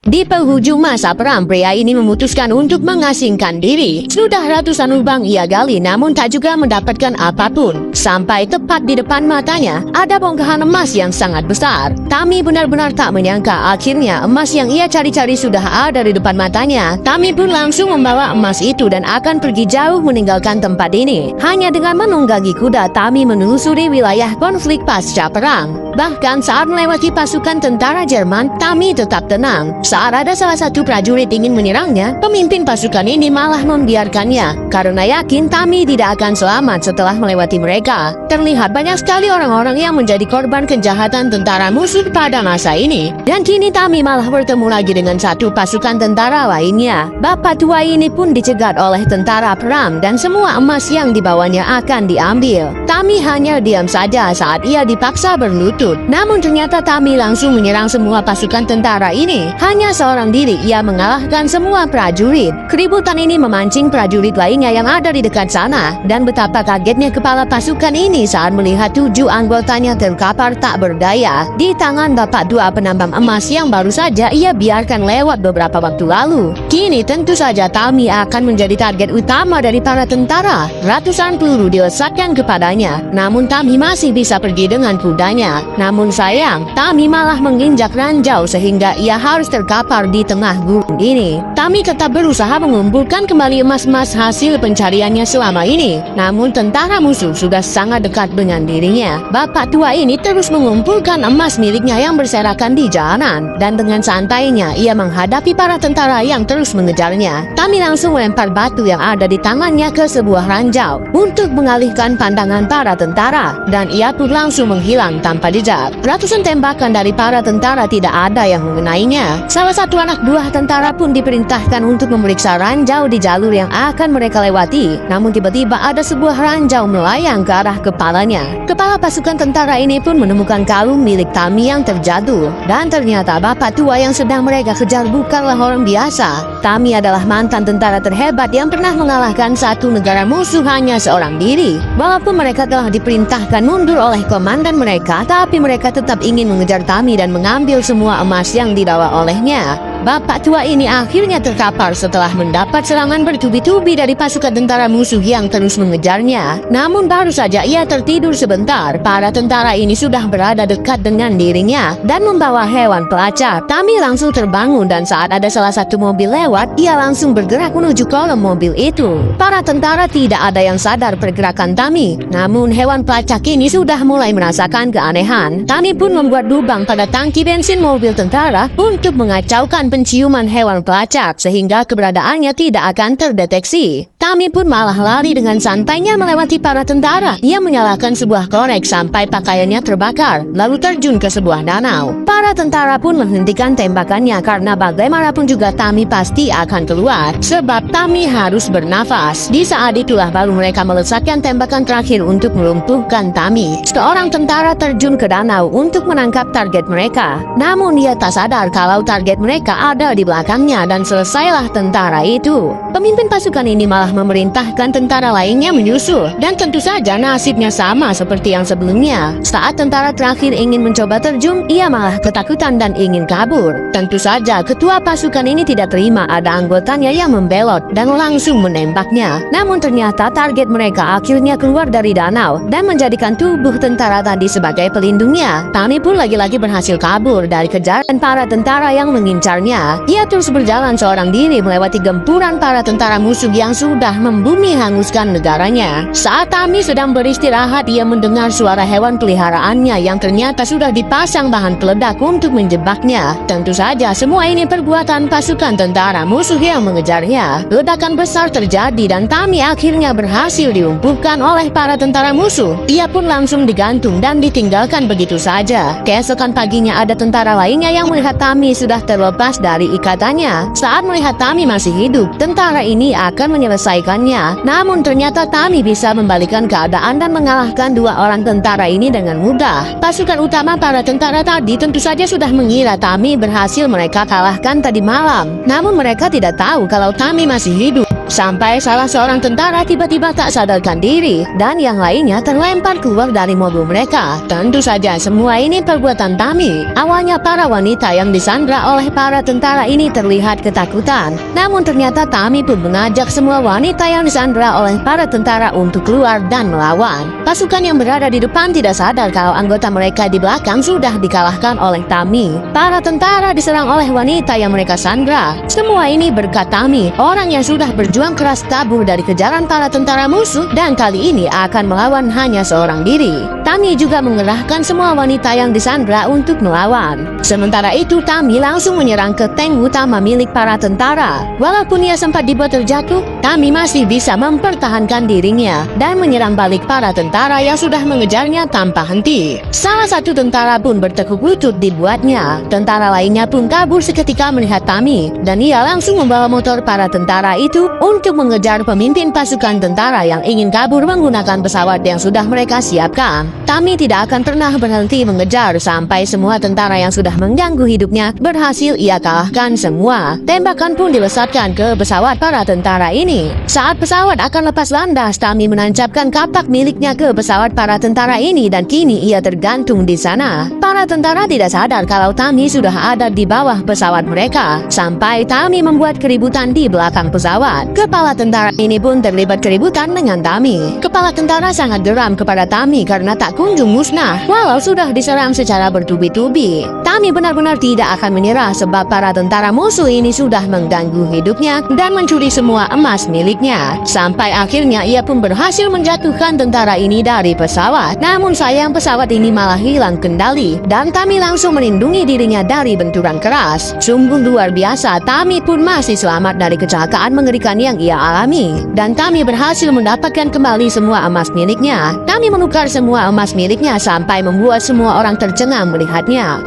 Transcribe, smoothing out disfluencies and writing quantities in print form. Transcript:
Di penghujung masa perang, pria ini memutuskan untuk mengasingkan diri. Sudah ratusan lubang ia gali, namun tak juga mendapatkan apapun. Sampai tepat di depan matanya, ada bongkahan emas yang sangat besar. Tami benar-benar tak menyangka akhirnya emas yang ia cari-cari sudah ada di depan matanya. Tami pun langsung membawa emas itu dan akan pergi jauh meninggalkan tempat ini. Hanya dengan menunggangi kuda, Tami menelusuri wilayah konflik pasca perang. Bahkan saat melewati pasukan tentara Jerman, Tami tetap tenang. Saat ada salah satu prajurit ingin menyerangnya, pemimpin pasukan ini malah membiarkannya karena yakin Tami tidak akan selamat setelah melewati mereka. Terlihat banyak sekali orang-orang yang menjadi korban kejahatan tentara musuh pada masa ini. Dan kini Tami malah bertemu lagi dengan satu pasukan tentara lainnya. Bapak tua ini pun dicegat oleh tentara Pram dan semua emas yang dibawanya akan diambil. Tami hanya diam saja saat ia dipaksa berlutut. Namun ternyata Tami langsung menyerang semua pasukan tentara ini. Hanya seorang diri ia mengalahkan semua prajurit. Keributan ini memancing prajurit lainnya yang ada di dekat sana. Dan betapa kagetnya kepala pasukan ini saat melihat 7 anggotanya terkapar tak berdaya di tangan bapak tua penambang emas yang baru saja ia biarkan lewat beberapa waktu lalu. Kini tentu saja Tami akan menjadi target utama dari para tentara. Ratusan peluru dilesatkan kepadanya, namun Tami masih bisa pergi dengan kudanya. Namun sayang, Tami malah menginjak ranjau sehingga ia harus terkapar di tengah gurun ini. Tami tetap berusaha mengumpulkan kembali emas-emas hasil pencariannya selama ini. Namun tentara musuh sudah sangat dekat dengan dirinya. Bapak tua ini terus mengumpulkan emas miliknya yang berserakan di jalanan. Dan dengan santainya ia menghadapi para tentara yang terus mengejarnya. Tami langsung melempar batu yang ada di tangannya ke sebuah ranjau untuk mengalihkan pandangan para tentara. Dan ia pun langsung menghilang tanpa jejak. Ratusan tembakan dari para tentara tidak ada yang mengenainya. Salah satu anak buah tentara pun diperintahkan untuk memeriksa ranjau di jalur yang akan mereka lewati. Namun tiba-tiba ada sebuah ranjau melayang ke arah kepalanya. Kepala pasukan tentara ini pun menemukan kalung milik Tami yang terjatuh. Dan ternyata bapak tua yang sedang mereka kejar bukanlah orang biasa. Tami adalah mantan tentara terhebat yang pernah mengalahkan satu negara musuh hanya seorang diri. Walaupun mereka telah diperintahkan mundur oleh komandan mereka, tapi mereka tetap ingin mengejar Tami dan mengambil semua emas yang dibawa olehnya. Bapak tua ini akhirnya terkapar setelah mendapat serangan bertubi-tubi dari pasukan tentara musuh yang terus mengejarnya. Namun baru saja ia tertidur sebentar, para tentara ini sudah berada dekat dengan dirinya dan membawa hewan pelacak. Tami langsung terbangun dan saat ada salah satu mobil lewat, ia langsung bergerak menuju kolom mobil itu. Para tentara tidak ada yang sadar pergerakan Tami. Namun hewan pelacak ini sudah mulai merasakan keanehan. Tami pun membuat lubang pada tangki bensin mobil tentara untuk mengacaukan penciuman hewan pelacak sehingga keberadaannya tidak akan terdeteksi. Tami pun malah lari dengan santainya melewati para tentara. Ia menyalakan sebuah korek sampai pakaiannya terbakar, lalu terjun ke sebuah danau. Para tentara pun menghentikan tembakannya karena bagaimanapun juga Tami pasti akan keluar, sebab Tami harus bernafas. Di saat itulah baru mereka melesatkan tembakan terakhir untuk melumpuhkan Tami. Seorang tentara terjun ke danau untuk menangkap target mereka. Namun ia tak sadar kalau target mereka ada di belakangnya dan selesailah tentara itu. Pemimpin pasukan ini malah memerintahkan tentara lainnya menyusul dan tentu saja nasibnya sama seperti yang sebelumnya. Saat tentara terakhir ingin mencoba terjun, ia malah ketakutan dan ingin kabur. Tentu saja ketua pasukan ini tidak terima ada anggotanya yang membelot dan langsung menembaknya. Namun ternyata target mereka akhirnya keluar dari danau dan menjadikan tubuh tentara tadi sebagai pelindungnya. Tami pun lagi-lagi berhasil kabur dari kejaran para tentara yang mengincarnya. Ia terus berjalan seorang diri melewati gempuran para tentara musuh yang sudah membumi hanguskan negaranya. Saat Tami sedang beristirahat, ia mendengar suara hewan peliharaannya yang ternyata sudah dipasang bahan peledak untuk menjebaknya. Tentu saja semua ini perbuatan pasukan tentara musuh yang mengejarnya. Ledakan besar terjadi dan Tami akhirnya berhasil dilumpuhkan oleh para tentara musuh. Ia pun langsung digantung dan ditinggalkan begitu saja. Keesokan paginya ada tentara lainnya yang melihat Tami sudah terlepas dari ikatannya. Saat melihat Tami masih hidup, tentara ini akan menyelesaikannya. Namun ternyata Tami bisa membalikan keadaan dan mengalahkan 2 orang tentara ini dengan mudah. Pasukan utama para tentara tadi tentu saja sudah mengira Tami berhasil mereka kalahkan tadi malam. Namun mereka tidak tahu kalau Tami masih hidup. Sampai salah seorang tentara tiba-tiba tak sadarkan diri dan yang lainnya terlempar keluar dari mobil mereka. Tentu saja semua ini perbuatan Tami. Awalnya para wanita yang disandra oleh para tentara ini terlihat ketakutan. Namun ternyata Tami pun mengajak semua wanita yang disandra oleh para tentara untuk keluar dan melawan. Pasukan yang berada di depan tidak sadar kalau anggota mereka di belakang sudah dikalahkan oleh Tami. Para tentara diserang oleh wanita yang mereka sandra. Semua ini berkat Tami, orang yang sudah berjuang keras kabur dari kejaran para tentara musuh dan kali ini akan melawan hanya seorang diri. Tami juga mengerahkan semua wanita yang disandra untuk melawan. Sementara itu Tami langsung menyerang ke tank utama milik para tentara. Walaupun ia sempat dibuat terjatuh, Tami masih bisa mempertahankan dirinya dan menyerang balik para tentara yang sudah mengejarnya tanpa henti. Salah satu tentara pun bertekuk lutut dibuatnya. Tentara lainnya pun kabur seketika melihat Tami dan ia langsung membawa motor para tentara itu untuk mengejar pemimpin pasukan tentara yang ingin kabur menggunakan pesawat yang sudah mereka siapkan. Tami tidak akan pernah berhenti mengejar sampai semua tentara yang sudah mengganggu hidupnya berhasil ia kalahkan semua. Tembakan pun dilesatkan ke pesawat para tentara ini. Saat pesawat akan lepas landas, Tami menancapkan kapak miliknya ke pesawat para tentara ini dan kini ia tergantung di sana. Para tentara tidak sadar kalau Tami sudah ada di bawah pesawat mereka sampai Tami membuat keributan di belakang pesawat. Kepala tentara ini pun terlibat keributan dengan Tami. Kepala tentara sangat geram kepada Tami karena tak kunjung musnah walau sudah diserang secara bertubi-tubi. Tami benar-benar tidak akan menyerah sebab para tentara musuh ini sudah mengganggu hidupnya dan mencuri semua emas miliknya. Sampai akhirnya ia pun berhasil menjatuhkan tentara ini dari pesawat. Namun sayang pesawat ini malah hilang kendali dan Tami langsung melindungi dirinya dari benturan keras. Sungguh luar biasa, Tami pun masih selamat dari kecelakaan mengerikan yang ia alami. Dan Tami berhasil mendapatkan kembali semua emas miliknya. Tami menukar semua emas miliknya sampai membuat semua orang tercengang melihatnya.